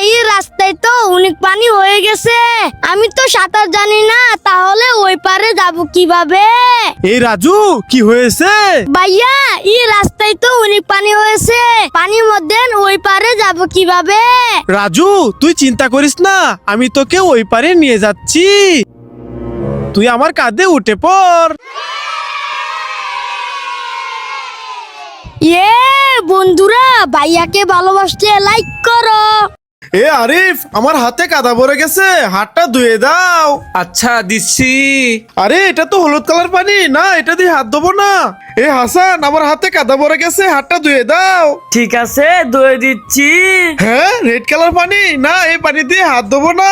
এই রাস্তায় তো অনেক পানি হয়ে গেছে, আমি তো সাঁতার জানি না, তাহলে ওই পারে যাব কিভাবে? এই রাজু, কি হয়েছে? ভাইয়া, এই রাস্তায় তো অনেক পানি হয়েছে, পানির মধ্যে ওই পারে যাব কিভাবে? রাজু, তুই চিন্তা করিস না, আমি তোকে ওই পারে নিয়ে যাচ্ছি। তুই আমার কাঁধে উঠে পড়। বন্ধুরা, ভাইয়াকে ভালোবাসতে লাইক করো। এ আরিফ, আমার হাতে কাদা ভরে গেছে, হাতটা ধুয়ে দাও। আচ্ছা, দিচ্ছি। আরে এটা তো হলুদ কালার পানি না, এটা দিয়ে হাত ধোবো না। এ হাসান, আমার হাতে কাদা ভরে গেছে, হাতটা ধুয়ে দাও। ঠিক আছে, ধুয়ে দিচ্ছি। হ্যাঁ, রেড কালার পানি না, এই পানি দিয়ে হাত ধোবো না।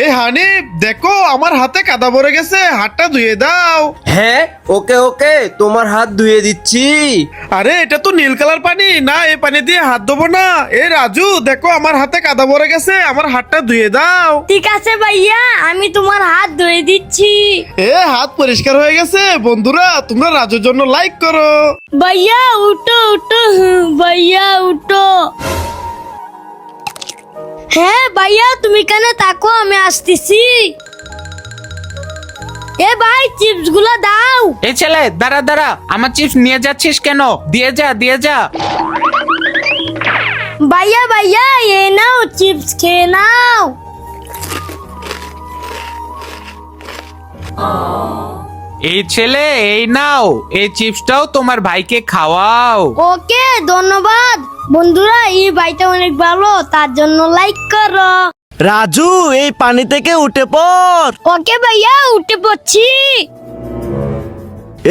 এ হানিফ, দেখো আমার হাতে কাদা ভরে গেছে, হাতটা ধুয়ে দাও। হ্যাঁ, ওকে ওকে, তোমার হাত ধুয়ে দিচ্ছি। আরে এটা তো নীল কালার পানি না, এই পানি দিয়ে হাত ধোবো না। এ রাজু, দেখো আমার হাতে কাদা ভরে গেছে, আমার হাতটা ধুয়ে দাও। ঠিক আছে ভাইয়া, আমি তোমার হাত ধুয়ে দিচ্ছি। এ হাত পরিষ্কার হয়ে গেছে। বন্ধুরা, তোমরা রাজুর জন্য লাইক করো। ভাইয়া উঠো উঠো, ভাইয়া উঠো। হ্যাঁ ভাইয়া, তুমি কেন তাকো, আমি আসতেছি। এ ভাই, চিপস গুলো দাও। এই ছেলে, দাঁড়া দাঁড়া, আমার চিপস নিয়ে যাচ্ছিস কেন? দিয়ে যা, দিয়ে যা। ভাইয়া ভাইয়া, এই নাও, চিপস খেয়ে নাও। এই ছেলে, এই নাও, এই চিপসটাও তোমার ভাইকে খাওয়াও। ওকে, ধন্যবাদ। বন্ধুরা, এই ভাইটা অনেক ভালো, তার জন্য লাইক করো। রাজু, এই পানি থেকে উঠে পড়। ওকে ভাইয়া, উঠে পড়ছি।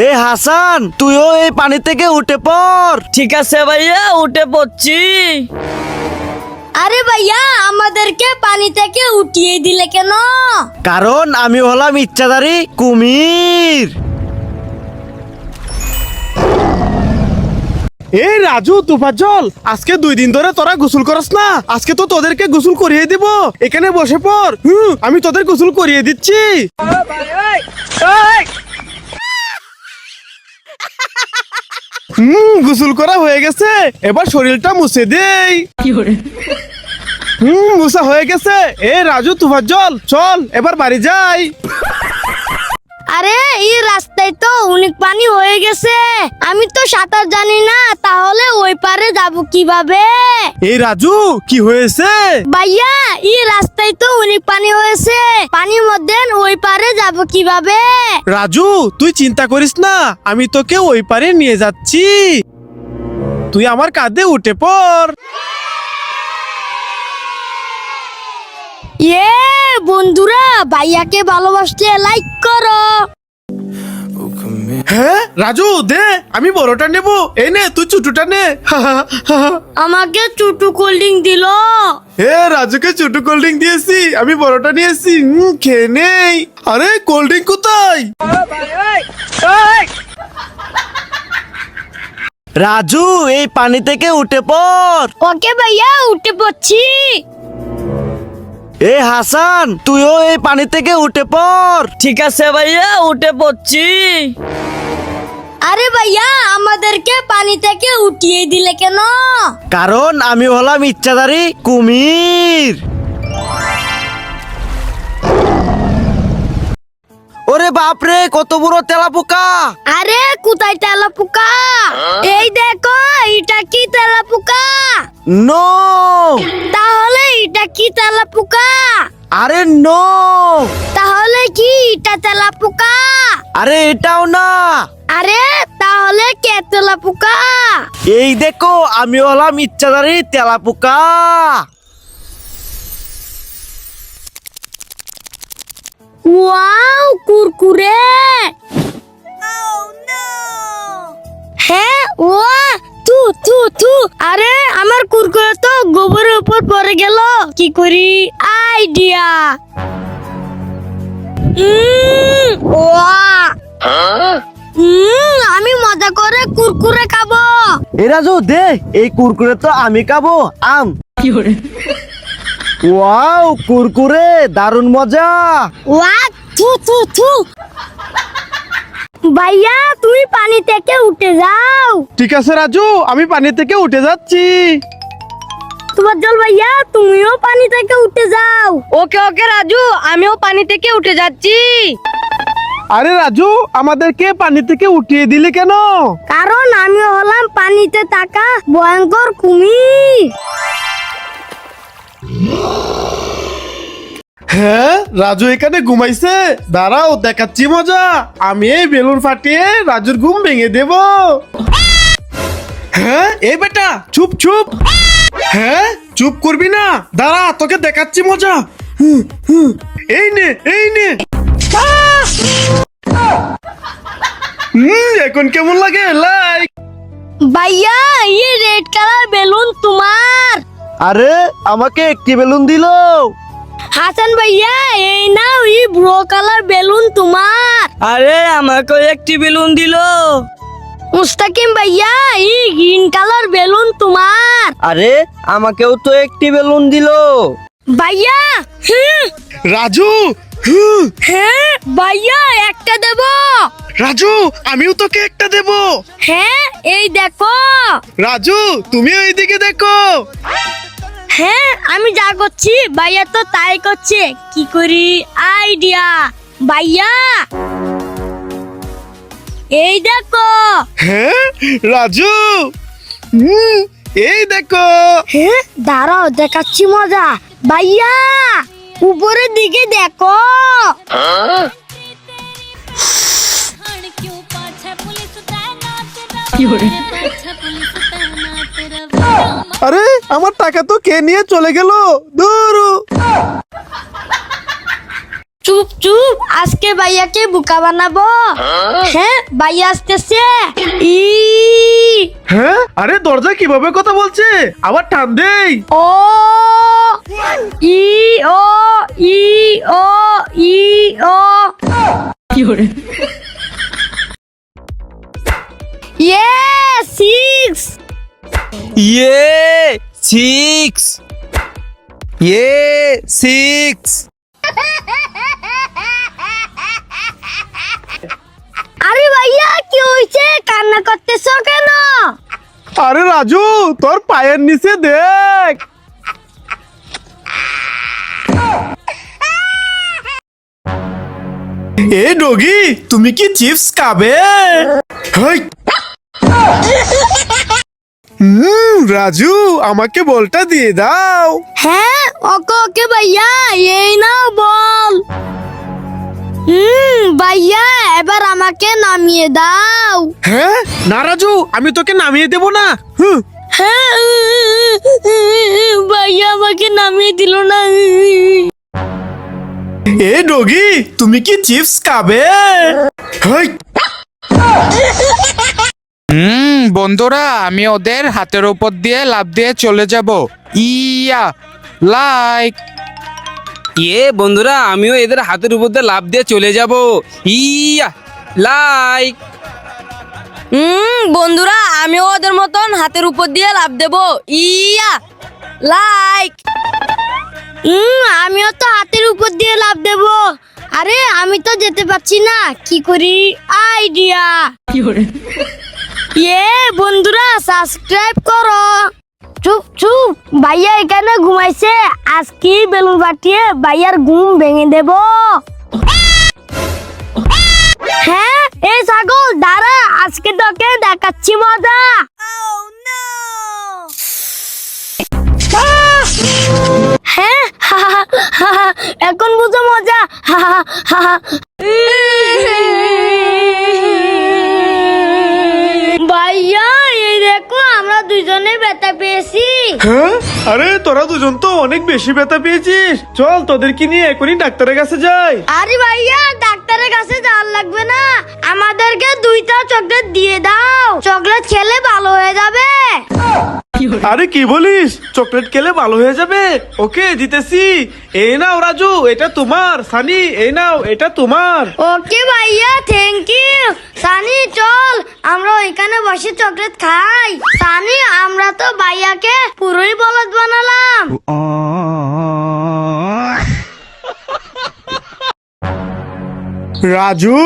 এ হাসান, তুইও এই পানি থেকে উঠে পড়। ঠিক আছে ভাইয়া, উঠে পড়ছি। আরে ভাইয়া, আমাদেরকে পানি থেকে উঠিয়ে দিলে কেন? কারণ আমি হলাম ইচ্ছাধারী কুমির। এই রাজু, তুফাজ্জল, আজকে 2 দিন ধরে তোরা গোসল করস না, আজকে তো তোদেরকে গোসল করিয়ে দিব। এখানে বসে পড়, আমি তোদের গোসল করিয়ে দিচ্ছি। গোসল করা হয়ে গেছে, এবার শরীরটা মুছে দেই। মুছা হয়ে গেছে। এ রাজু, তুফাজ্জল, চল এবার বাড়ি যাই। আরে এই রাস্তায় তো অনেক পানি হয়ে গেছে, আমি তো সাঁতার জানি না, তাহলে ওই পারে যাব কিভাবে? এই রাজু, কি হয়েছে? ভাইয়া, এই রাস্তায় তো অনেক পানি হয়েছে, পানির মধ্যে ওই পারে যাব কিভাবে? রাজু, তুই চিন্তা করিস না, আমি তোকে ওই পারে নিয়ে যাচ্ছি। তুই আমার কাঁধে উঠে পড়। বন্ধুরা, ভাইয়াকে ভালোবাসতে লাইক করো। হ্যাঁ রাজু, দে, আমি বড়টা নেব। এই নে, তুই ছোটটা নে। আমাকে চুটু কোল্ড ড্রিঙ্ক দিল। হে, রাজুকে ছোট কোল্ড ড্রিঙ্ক দিয়েছি, আমি বড়টা নিয়েছি। খেয়ে নেই। আরে কোল্ড ড্রিঙ্ক কোথায়? রাজু, এই পানি থেকে উঠে পড়। ওকে ভাইয়া, উঠে পড়ছি। এ হাসান, তুইও এই পানি থেকে উঠে পড়। ঠিক আছে ভাইয়া, উঠে পড়ছি। আরে ভাইয়া, আমাদেরকে পানি থেকে উঠিয়ে দিলে কেন? কারণ আমি হলাম ইচ্ছাধারী কুমির। ওরে বাপরে, কত বড় তেলাপোকা! আরে কোথায় তেলাপোকা? এই দেখো, এটা কি তেলাপোকা? নো! তাহলে এটা কি তেলাপোকা? আরে নো! তাহলে কি এটা তেলাপোকা? আরে এটাও না। আরে তাহলে কে তেলাপোকা? এই দেখো, আমি হলাম ইচ্ছাধারী তেলাপোকা। ওয়াও, কুরকুরে। হ্যাঁ, ওয়া, তু তু তু। আরে আমার কুরকুরে তো গোবরের উপর পড়ে গেল, কি করি? আইডিয়া। ওয়া, আমি মজা করে কুরকুরে খাবো। এ রাজু, দে, এই কুরকুরে তো আমি খাবো। আম। ওয়াও, কুরকুরে দারুণ মজা। ওয়া, থু থু থু। ভাইয়া, তুমি পানি থেকে উঠে যাও। ঠিক আছে রাজু, আমি পানি থেকে উঠে যাচ্ছি। তোফাজ্জল ভাইয়া তুমিও পানি থেকে উঠে যাও। ওকে ওকে রাজু, আমিও পানি থেকে উঠে যাচ্ছি। আরে রাজু, আমাদেরকে পানি থেকে উঠিয়ে দিলে কেন? কারণ আমি হলাম পানিতে থাকা ভয়ঙ্কর কুমির। হ্যাঁ, রাজু এখানে ঘুমাইছে। দাঁড়াও, দেখাচ্ছি মজা। আমি এই বেলুন ফাটিয়ে রাজুর ঘুম ভেঙে দেব। হ্যাঁ, এই বেটা চুপ চুপ। হ্যাঁ, চুপ করবি না? দাঁড়া, তোকে দেখাচ্ছি মজা। এই নে, এই নে। এখন কেমন লাগে? লাইক। ভাইয়া এই রেড কালার বেলুন তোমার। আরে আমাকে একটি বেলুন দিলো। হাসান ভাইয়া এই নাও এই ব্লু কালার বেলুন তোমার। আরে আমাকে একটি বেলুন দিলো। মুস্তাকিম ভাইয়া এই গ্রিন কালার বেলুন তোমার। আরে আমাকেও তো একটি বেলুন দিলো। ভাইয়া রাজু, হ্যাঁ ভাইয়া একটা দেব। রাজু আমিও তোকে একটা দেব। হ্যাঁ এই দেখো। রাজু তুমিও এইদিকে দেখো। হ্যাঁ আমি যা করছি ভাইয়া তো তাই করছে। কি করি? আইডিয়া ভাইয়া, এই দেখো। হ্যাঁ রাজু, এই দেখো। হ্যাঁ দাঁড়াও দেখাচ্ছি মজা। ভাইয়া উপরের দিকে দেখো। আরে আমার টাকা তো কে নিয়ে চলে গেল? দূর। চুপ চুপ, আজকে ভাইয়াকে বোকা বানাবো। হ্যাঁ ভাইয়া আসতেছে। ই হ্যাঁ, আরে দরজা কিভাবে কথা বলছে? আবার টান দেই। ও ই ও ই ও ই ও। ইয়ে 6। ইয়ে 6, ইয়ে 6। আরে ভাইয়া কি হয়েছে? কান্না করতেছো কেন? আরে রাজু, তোর পায়ের নিচে দেখ। এ ডগি, তুমি কি চিপস খাবে? হেই। রাজু আমাকে বলটা দিয়ে দাও। হ্যাঁ ওকে ওকে ভাইয়া, এই নাও বল। ভাইয়া এবার আমাকে নামিয়ে দাও। হ্যাঁ না রাজু, আমি তোকে নামিয়ে দেব না। হ্যাঁ ভাইয়া আমাকে নামিয়ে দিল না। এ ডগি, তুমি কি চিপস খাবে? হেই। বন্ধুরা, আমি ওদের হাতের উপর দিয়ে লাফ দিয়ে চলে যাব। ইয়া লাইক। ইয়ে বন্ধুরা, আমিও এদের হাতের উপর দিয়ে লাফ দিয়ে চলে যাব। ইয়া লাইক। বন্ধুরা আমিও ওদের মতন হাতের উপর দিয়ে লাফ দেব। ইয়া লাইক। আমিও তো হাতের উপর দিয়ে লাফ দেব। আরে আমি তো যেতে পারছি না, কি করি? আইডিয়া। বন্ধুরা সাবস্ক্রাইব করো। চুপ চুপ, ভাইয়া এখানে ঘুমাইছে। আজকে বেলুন ফাটিয়ে ভাইয়ার ঘুম ভেঙে দেব। হ্যাঁ এই ছাগল দাঁড়া, আজকে তোকে দেখাচ্ছি মজা। হ্যাঁ এখন বুঝো মজা। ভাইয়া এই দেখো আমরা দুজনে ব্যথা পেয়েছি। হ্যাঁ, আরে তোরা দুজন তো অনেক বেশি ব্যথা পেয়েছিস। চল তোদেরকে নিয়ে এখনই ডাক্তারের কাছে যাই। আরে ভাইয়া ডাক্তারের কাছে যাওয়ার লাগবে না, আমাদেরকে 2টা চকলেট দিয়ে দাও। চকলেট খেলে ভালো হয়ে যাবে। আরে কি বলিস? চকলেট খেলে ভালো হয়ে যাবে? ওকে দিতেছি। এই নাও রাজু, এটা তোমার। সানি এই নাও, এটা তোমার। ওকে ভাইয়া, থ্যাংক ইউ। সানি চল আমরা এখানে বসে চকলেট খাই। সানি আমরা তো ভাইয়াকে পুরোই বলদ বানালাম। রাজু,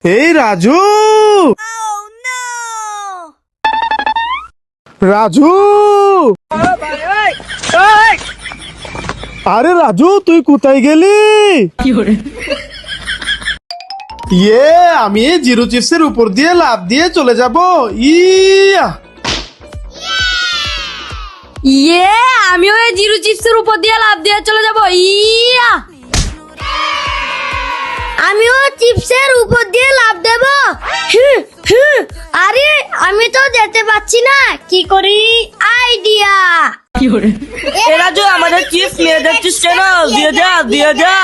এই রাজু, রাজু, আরে রাজু তুই কোথায় গেলি? আমি এই জিরো চিপসের উপর দিয়ে লাফ দিয়ে চলে যাব। ইয়া আমিও এই জিরো চিপসের উপর দিয়ে লাফ দিয়ে চলে যাব। ইয়া আমিও চিপসের উপর দিয়ে লাফ দেব। আরে আমি তো যেতে পারছি না, কি করি? আইডিয়া। এ রাজু, আমাদের চিপস নিয়ে যাচ্ছিস কেন? দিয়ে যা।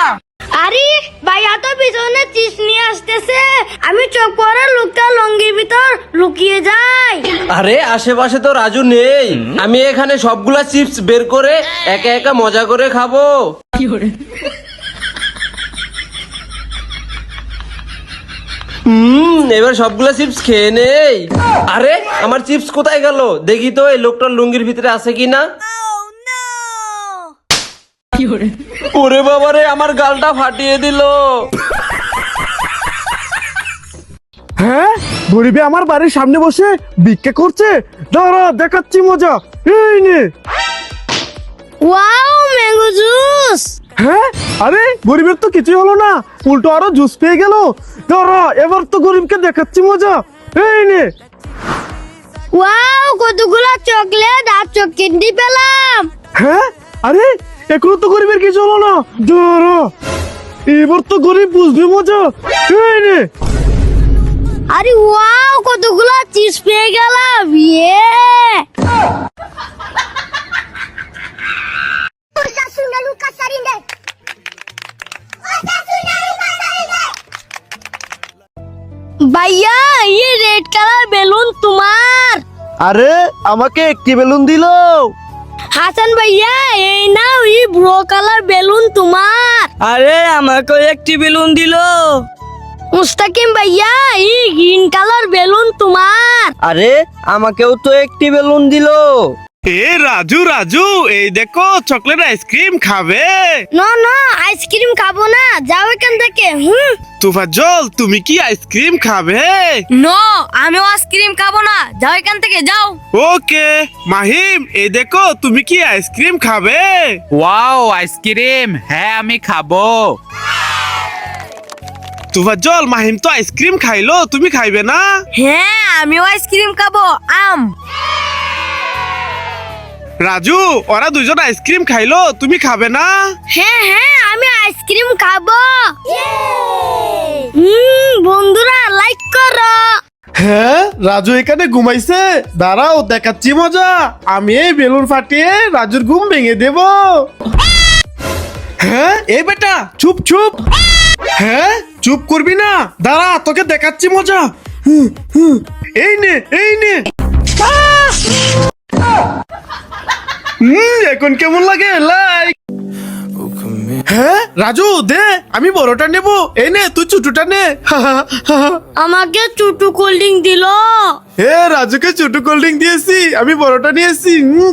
আরে ভাইয়া তো পিছনে চিপস নিয়ে আসতেছে, আমি চোখ পড়া লোকটা লঙ্গির ভিতর লুকিয়ে যাই। আরে আশেপাশে তো রাজু নেই, আমি এখানে সবগুলা চিপস বের করে একা একা মজা করে খাবো। এবার সবগুলা চিপস খেয়ে নেই। আরে আমার চিপস কোথায় গেল? দেখি তো এই লোকটার লুঙ্গির ভিতরে আছে কিনা। ওরে বাবারে, আমার গালটা ফাটিয়ে দিল। হ্যাঁ, গরিবে আমার বাড়ির সামনে বসে ভিক্ষা করছে। দাঁড়া দেখাচ্ছি মজা। এই নে। Wow, mango juice. হ্যাঁ, আরে গরিবের তো কিছুই হলো না, উল্টো আরো জুস পেয়ে গেল। দাঁড়া এবার তো গরিবকে দেখাচ্ছি মজা। এই নে। ওয়াও, কতগুলা চকলেট আর চকলেট পেলাম। হ্যাঁ, আরে এখনো তো গরিবের কিছু হলো না। দাঁড়া এবার তো গরিব বুঝবে মজা। এই নে। আরে ওয়াও, কতগুলা চিপস পেয়ে গেলাম। ভাইয়া, ये रेड कलर বেলুন তোমার। আরে আমাকে একটি বেলুন দিল। হাসান ভাইয়া, এই নাও, এই ব্লু কালার বেলুন তোমার। আরে আমাকে একটি বেলুন দিল। মুস্তাকিম ভাইয়া, এই গ্রিন কালার বেলুন তোমার। আরে আমাকেও তো একটি বেলুন দিল। এ রাজু রাজু, এই দেখো চকলেট আইসক্রিম খাবে? না না, আইসক্রিম খাবো না, যাও এখান থেকে। তোফাজ্জল, তুমি কি আইসক্রিম খাবে? নো, আমিও আইসক্রিম খাবো না, যাও এখান থেকে, যাও। ওকে মাহিম, এই দেখো তুমি কি আইসক্রিম খাবে? ওয়াও, আইসক্রিম, হ্যাঁ আমি খাবো। তোফাজ্জল, মাহিম তো আইসক্রিম খাইলো, তুমি খাইবে না? হ্যাঁ, আমিও আইসক্রিম খাবো, আম। রাজু, ওরা দুজন আইসক্রিম খাইলো, তুমি খাবে না? হ্যাঁ হ্যাঁ, আমি আইসক্রিম খাবো। বন্ধুরা লাইক করো। হ্যাঁ, রাজু এখানে ঘুমাইছে। দাঁড়াও দেখাচ্ছি মজা। আমি এই বেলুন ফাটিয়ে রাজুর ঘুম ভেঙে দেব। হ্যাঁ, এই বেটা চুপ চুপ। হ্যাঁ, চুপ করবি না, দাঁড়া তোকে দেখাচ্ছি মজা। এই নে এই নে। এখন কেমন লাগে? লাইক। হ্যাঁ রাজু, দে, আমি বড়টা নেব। এই নে, তুই ছোটটা নে। আমাকে চুটু কোল্ড ড্রিঙ্ক দিল। হে, রাজুকে ছোট কোল্ড ড্রিঙ্ক দিয়েছি, আমি বড়টা নিয়েছি।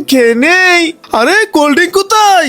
খেয়ে নেই। আরে কোল্ড ড্রিঙ্ক কোথায়?